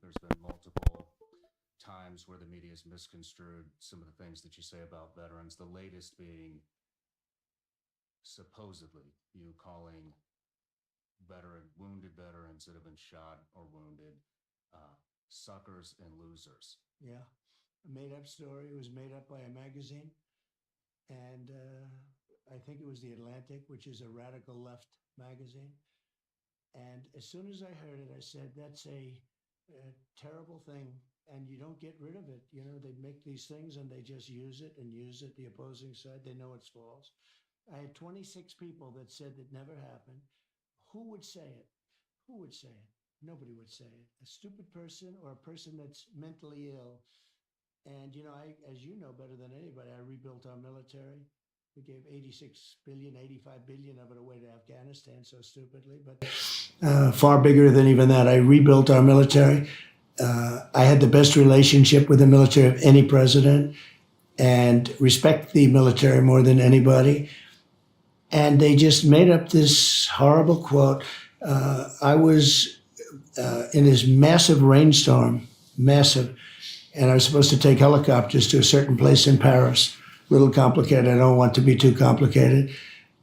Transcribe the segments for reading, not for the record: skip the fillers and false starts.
there's been multiple times where the media has misconstrued some of the things that you say about veterans, the latest being supposedly you calling wounded veterans that have been shot or wounded, suckers and losers. Yeah, a made-up story. It was made up by a magazine, and I think it was The Atlantic, which is a radical left magazine. And as soon as I heard it, I said, "That's a terrible thing, and you don't get rid of it." You know, they make these things and they just use it and use it. The opposing side, they know it's false. I had 26 people that said it never happened. Who would say it? Who would say it? Nobody would say it. A stupid person or a person that's mentally ill. And, you know, as you know better than anybody, I rebuilt our military. We gave 86 billion, 85 billion of it away to Afghanistan so stupidly, but far bigger than even that. I rebuilt our military. I had the best relationship with the military of any president and respect the military more than anybody. And they just made up this horrible quote. I was in this massive rainstorm, massive, and I was supposed to take helicopters to a certain place in Paris. A little complicated. I don't want to be too complicated.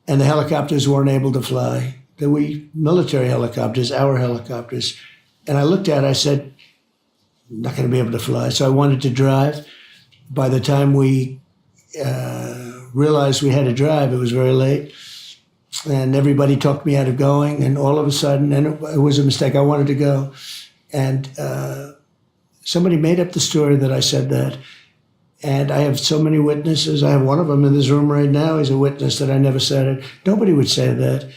And the helicopters weren't able to fly. They were military helicopters, our helicopters. And I looked at it, I said, I'm not going to be able to fly. So I wanted to drive. By the time we realized we had to drive, it was very late. And everybody talked me out of going. And all of a sudden, and it was a mistake, I wanted to go. And somebody made up the story that I said that. And I have so many witnesses. I have one of them in this room right now. He's a witness that I never said it. Nobody would say that.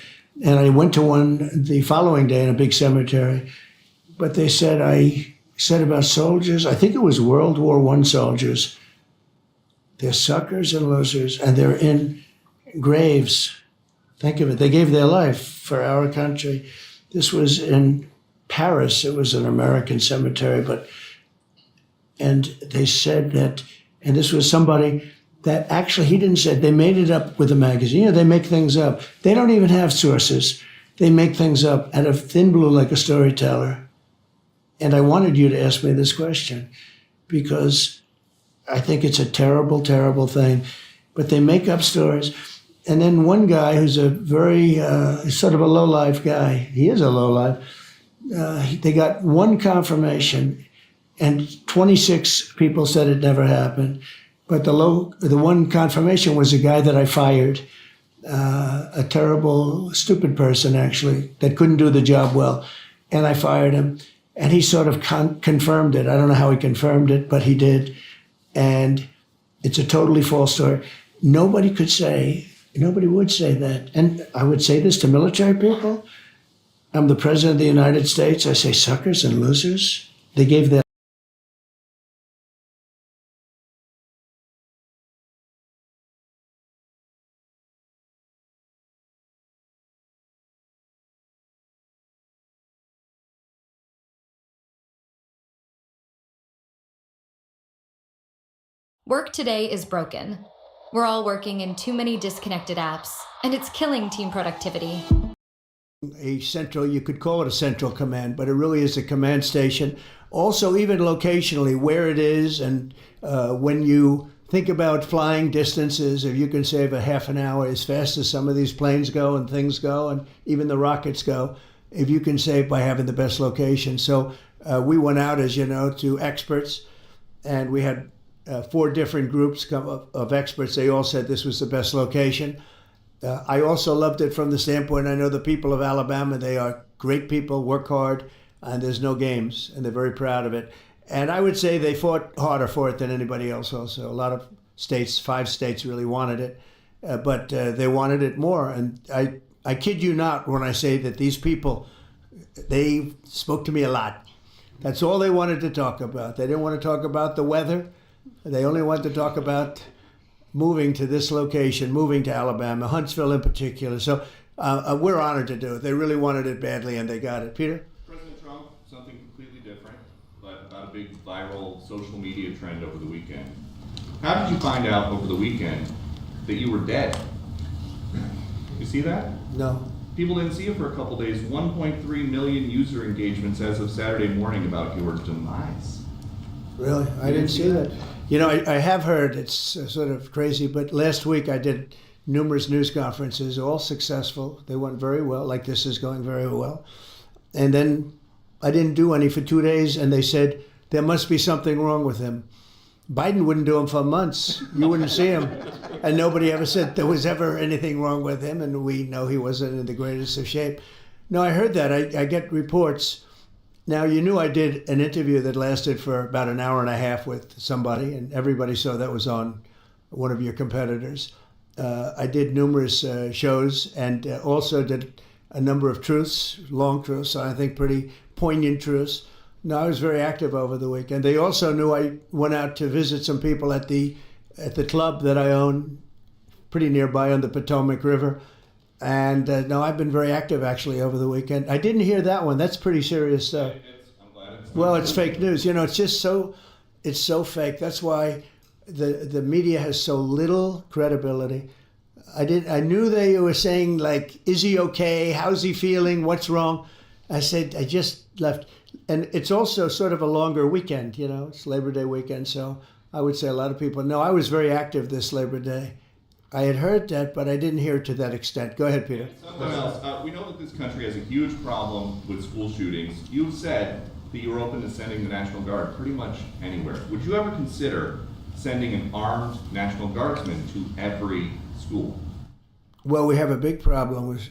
And I went to one the following day in a big cemetery. But they said I said about soldiers, I think it was World War I soldiers. They're suckers and losers, and they're in graves. Think of it. They gave their life for our country. This was in Paris. It was an American cemetery, and they said that, and this was somebody that actually, he didn't say it, they made it up with a magazine. You know, they make things up. They don't even have sources. They make things up out of thin blue like a storyteller. And I wanted you to ask me this question because I think it's a terrible, terrible thing. But they make up stories. And then one guy who's a very, sort of a low-life guy, he is a low-life, they got one confirmation and 26 people said it never happened. But the one confirmation was a guy that I fired, a terrible, stupid person, actually, that couldn't do the job well. And I fired him. And he sort of confirmed it. I don't know how he confirmed it, but he did. And it's a totally false story. Nobody would say that. And I would say this to military people. I'm the president of the United States. I say suckers and losers. They gave their Work today is broken. We're all working in too many disconnected apps, and it's killing team productivity. a central, you could call it a central command, but it really is a command station. Also, even locationally, where it is, and when you think about flying distances, if you can save a half an hour as fast as some of these planes go and things go, and even the rockets go, if you can save by having the best location. So we went out, as you know, to experts, and we had 4 different groups of experts. They all said this was the best location. I also loved it from the standpoint, I know the people of Alabama, they are great people, work hard, and there's no games, and they're very proud of it. And I would say they fought harder for it than anybody else also. A lot of states, 5 states really wanted it, but they wanted it more. And I kid you not when I say that these people, they spoke to me a lot. That's all they wanted to talk about. They didn't want to talk about the weather. They only wanted to talk about moving to this location, moving to Alabama, Huntsville in particular. So we're honored to do it. They really wanted it badly, and they got it. Peter? President Trump, something completely different, but about a big viral social media trend over the weekend. How did you find out over the weekend that you were dead? You see that? No. People didn't see you for a couple days. 1.3 million user engagements as of Saturday morning about your demise. Really? I didn't see that. You know, I have heard, it's sort of crazy, but last week I did numerous news conferences, all successful. They went very well, like this is going very well. And then I didn't do any for 2 days, and they said, there must be something wrong with him. Biden wouldn't do them for months. You wouldn't see him. And nobody ever said there was ever anything wrong with him, and we know he wasn't in the greatest of shape. No, I heard that. I get reports. Now, you knew I did an interview that lasted for about an hour and a half with somebody, and everybody saw that was on one of your competitors. I did numerous shows and also did a number of truths, long truths, I think pretty poignant truths. No, I was very active over the weekend. They also knew I went out to visit some people at the club that I own, pretty nearby on the Potomac River. And no, I've been very active actually over the weekend. I didn't hear that one. That's pretty serious stuff. I'm glad it's Well, it's fake news. You know, it's just it's so fake. That's why the media has so little credibility. I knew they were saying, like, is he okay? How's he feeling? What's wrong? I said, I just left. And it's also sort of a longer weekend, you know, it's Labor Day weekend. So I would say a lot of people know I was very active this Labor Day. I had heard that, but I didn't hear it to that extent. Go ahead, Peter. Something else. We know that this country has a huge problem with school shootings. You've said that you're open to sending the National Guard pretty much anywhere. Would you ever consider sending an armed National Guardsman to every school? Well, we have a big problem with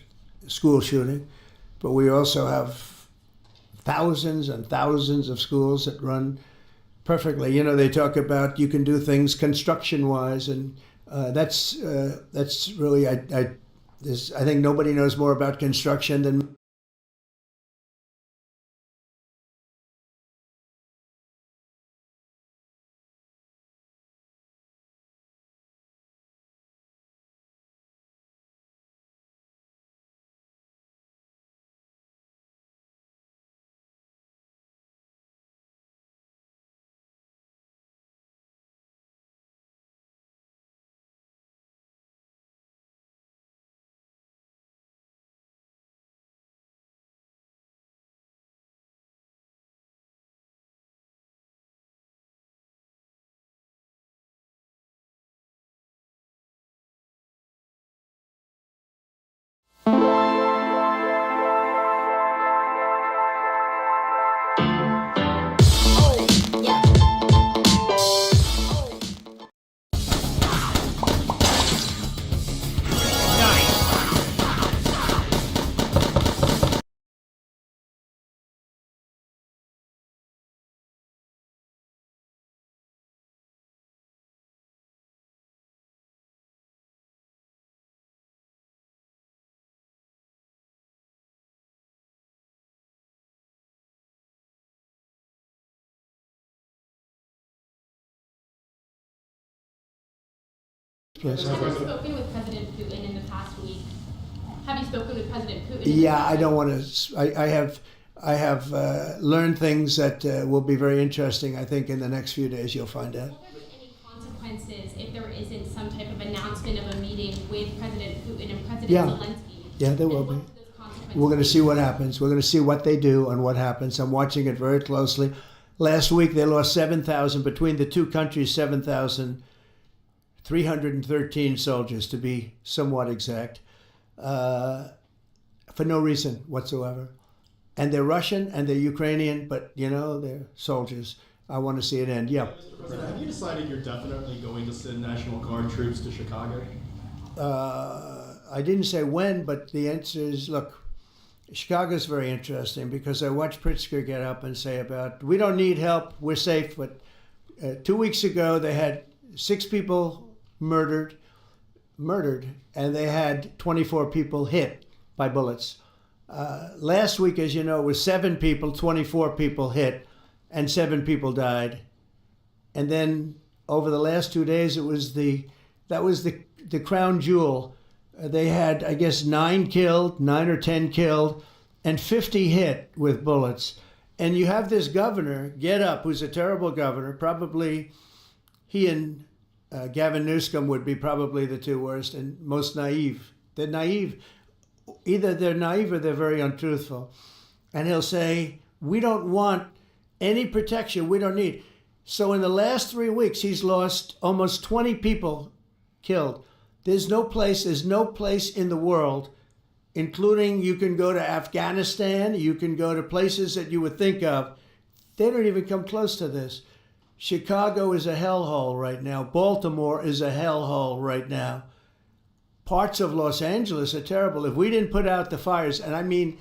school shooting, but we also have thousands and thousands of schools that run perfectly. You know, they talk about you can do things construction-wise, and that's really I think nobody knows more about construction than. Have you spoken with President Putin in the past week? Have you spoken with President Putin? Yeah, I don't want to. I have learned things that will be very interesting. I think in the next few days you'll find out. Will there be any consequences if there isn't some type of announcement of a meeting with President Putin and President Zelensky? Yeah, there will be. We're going to see what happens. We're going to see what they do and what happens. I'm watching it very closely. Last week they lost 7,000 between the two countries. 7,313 soldiers, to be somewhat exact, for no reason whatsoever. And they're Russian and they're Ukrainian, but, you know, they're soldiers. I want to see it end. Yeah. Mr. President, have you decided you're definitely going to send National Guard troops to Chicago? I didn't say when, but the answer is, look, Chicago's very interesting because I watched Pritzker get up and say about, we don't need help, we're safe. But 2 weeks ago, they had 6 people murdered, and they had 24 people hit by bullets. Last week, as you know, it was 7 people, 24 people hit, and 7 people died. And then over the last 2 days, that was the crown jewel. They had, I guess, 9 or 10 killed, and 50 hit with bullets. And you have this governor get up, who's a terrible governor. Probably he and Gavin Newsom would be probably the 2 worst and most naive. They're naive. either they're naive or they're very untruthful. And he'll say, we don't want any protection. We don't need. So in the last 3 weeks, he's lost almost 20 people killed. There's no place in the world, including you can go to Afghanistan, you can go to places that you would think of. They don't even come close to this. Chicago is a hellhole right now. Baltimore is a hellhole right now. Parts of Los Angeles are terrible. If we didn't put out the fires, and I mean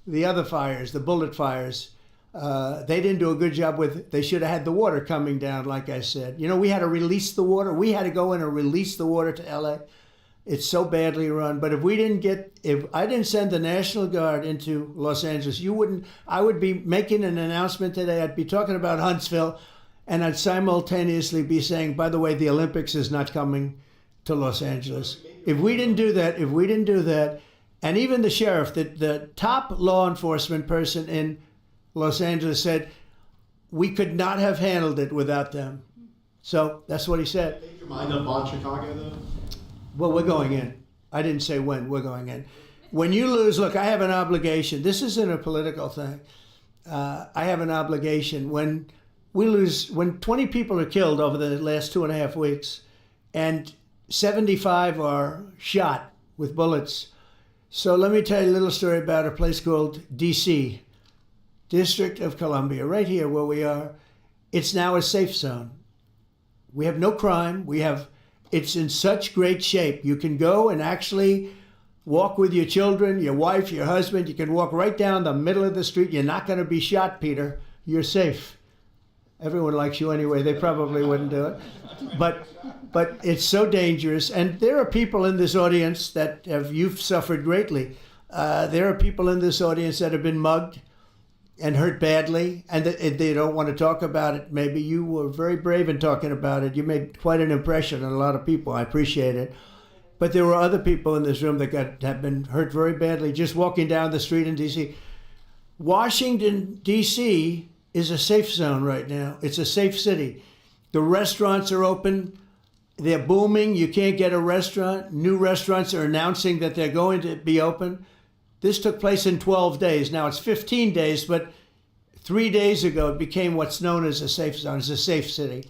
the other fires, the bullet fires, they didn't do a good job with it. They should have had the water coming down, like I said. You know, we had to release the water. We had to go in and release the water to LA. It's so badly run. But if I didn't send the National Guard into Los Angeles, I would be making an announcement today. I'd be talking about Huntsville, and I'd simultaneously be saying, by the way, the Olympics is not coming to Los Angeles. If we didn't do that, and even the sheriff, the top law enforcement person in Los Angeles said, we could not have handled it without them. So that's what he said. Make your mind up on Chicago, though? Well, we're going in. I didn't say when. We're going in. When you lose, look, I have an obligation. This isn't a political thing. I have an obligation. When we lose, when 20 people are killed over the last 2.5 weeks, and 75 are shot with bullets. So let me tell you a little story about a place called D.C., District of Columbia, right here where we are. It's now a safe zone. We have no crime. It's in such great shape. You can go and actually walk with your children, your wife, your husband. You can walk right down the middle of the street. You're not going to be shot, Peter. You're safe. Everyone likes you anyway. They probably wouldn't do it. But it's so dangerous. And there are people in this audience that you've suffered greatly. There are people in this audience that have been mugged and hurt badly, and they don't want to talk about it. Maybe you were very brave in talking about it. You made quite an impression on a lot of people. I appreciate it. But there were other people in this room that have been hurt very badly just walking down the street in D.C. Washington, D.C. is a safe zone right now. It's a safe city. The restaurants are open. They're booming. You can't get a restaurant. New restaurants are announcing that they're going to be open. This took place in 12 days. Now it's 15 days, but 3 days ago it became what's known as a safe zone. It's a safe city.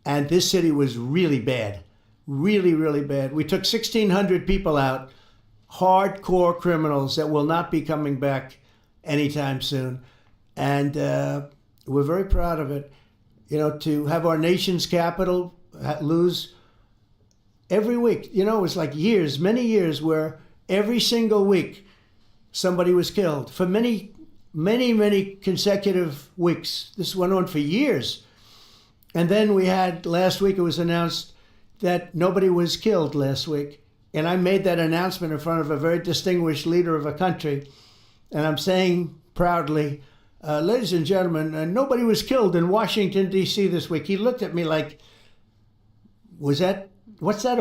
And this city was really bad. Really, really bad. We took 1,600 people out, hardcore criminals that will not be coming back anytime soon. And we're very proud of it. You know, to have our nation's capital lose every week. You know, it was like years, many years, where every single week somebody was killed for many, many, many consecutive weeks. This went on for years. And then we had, last week it was announced that nobody was killed last week. And I made that announcement in front of a very distinguished leader of a country. And I'm saying proudly, ladies and gentlemen, nobody was killed in Washington, D.C. this week. He looked at me like, what's that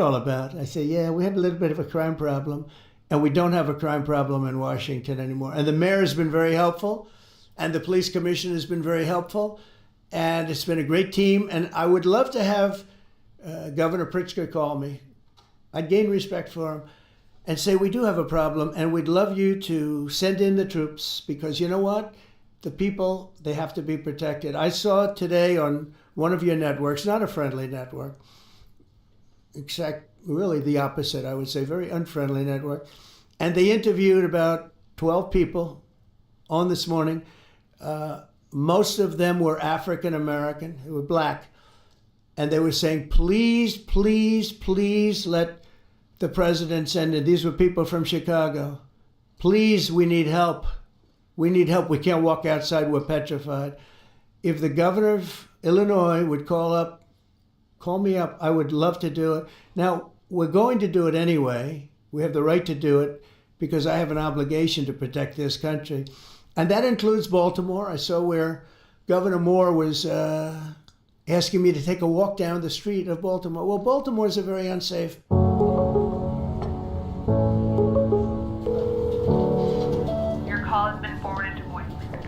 all about? I said, yeah, we had a little bit of a crime problem. And we don't have a crime problem in Washington anymore. And the mayor has been very helpful. And the police commissioner has been very helpful. And it's been a great team. And I would love to have Governor Pritzker call me. I'd gain respect for him and say, we do have a problem. And we'd love you to send in the troops. Because you know what? The people, they have to be protected. I saw today on one of your networks, not a friendly network, really the opposite, I would say, very unfriendly network. And they interviewed about 12 people on this morning. Most of them were African American, who were black. And they were saying, please, please, please let the president send in. These were people from Chicago. Please, we need help. We need help. We can't walk outside. We're petrified. If the governor of Illinois would call me up, I would love to do it. Now, we're going to do it anyway. We have the right to do it because I have an obligation to protect this country. And that includes Baltimore. I saw where Governor Moore was asking me to take a walk down the street of Baltimore. Well, Baltimore is a very unsafe. Your call has been forwarded to voicemail.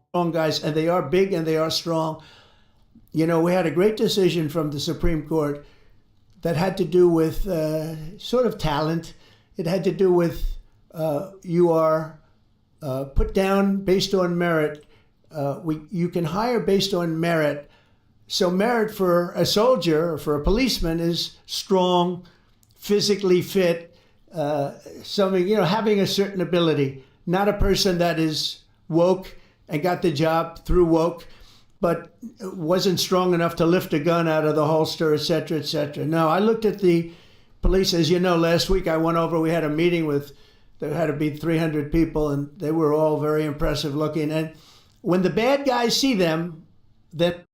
Strong guys, and they are big and they are strong. You know, we had a great decision from the Supreme Court that had to do with sort of talent. It had to do with you are put down based on merit. You can hire based on merit. So merit for a soldier or for a policeman is strong, physically fit, something, you know, having a certain ability, not a person that is woke and got the job through woke, but wasn't strong enough to lift a gun out of the holster, et cetera, et cetera. No, I looked at the police, as you know, last week I went over, we had a meeting with, there had to be 300 people, and they were all very impressive looking. And when the bad guys see them, then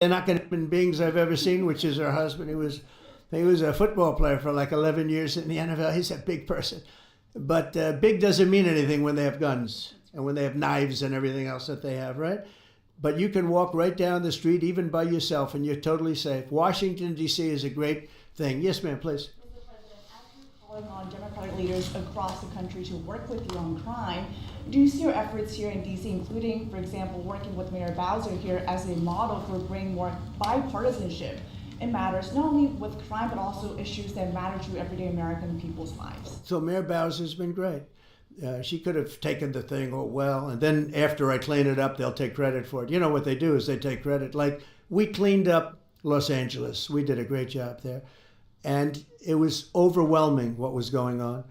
they're not going to be human beings I've ever seen, which is her husband. He was a football player for like 11 years in the NFL. He's a big person. But big doesn't mean anything when they have guns and when they have knives and everything else that they have, right? But you can walk right down the street, even by yourself, and you're totally safe. Washington, D.C. is a great thing. Yes, ma'am, please. Mr. President, as you're calling on Democratic leaders across the country to work with you on crime, do you see your efforts here in D.C., including, for example, working with Mayor Bowser here as a model for bringing more bipartisanship in matters not only with crime, but also issues that matter to everyday American people's lives? So Mayor Bowser's been great. She could have taken the thing, oh, well, and then after I clean it up, they'll take credit for it. You know what they do is they take credit. Like, we cleaned up Los Angeles. We did a great job there. And it was overwhelming what was going on.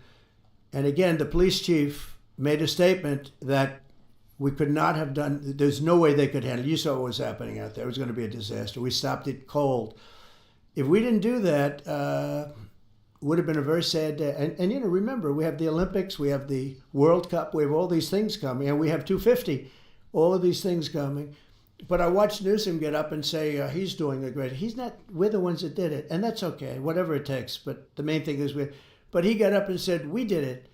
And again, the police chief made a statement that we could not have done, there's no way they could handle it. You saw what was happening out there. It was going to be a disaster. We stopped it cold. If we didn't do that, would have been a very sad day. And you know, remember, we have the Olympics, we have the World Cup, we have all these things coming, and we have 250, all of these things coming. But I watched Newsom get up and say he's doing a great, he's not, we're the ones that did it, and that's okay, whatever it takes. But the main thing is but he got up and said, we did it.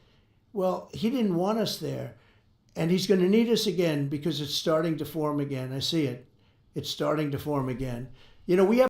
Well, he didn't want us there, and he's going to need us again because it's starting to form again. I see it. It's starting to form again. You know, we have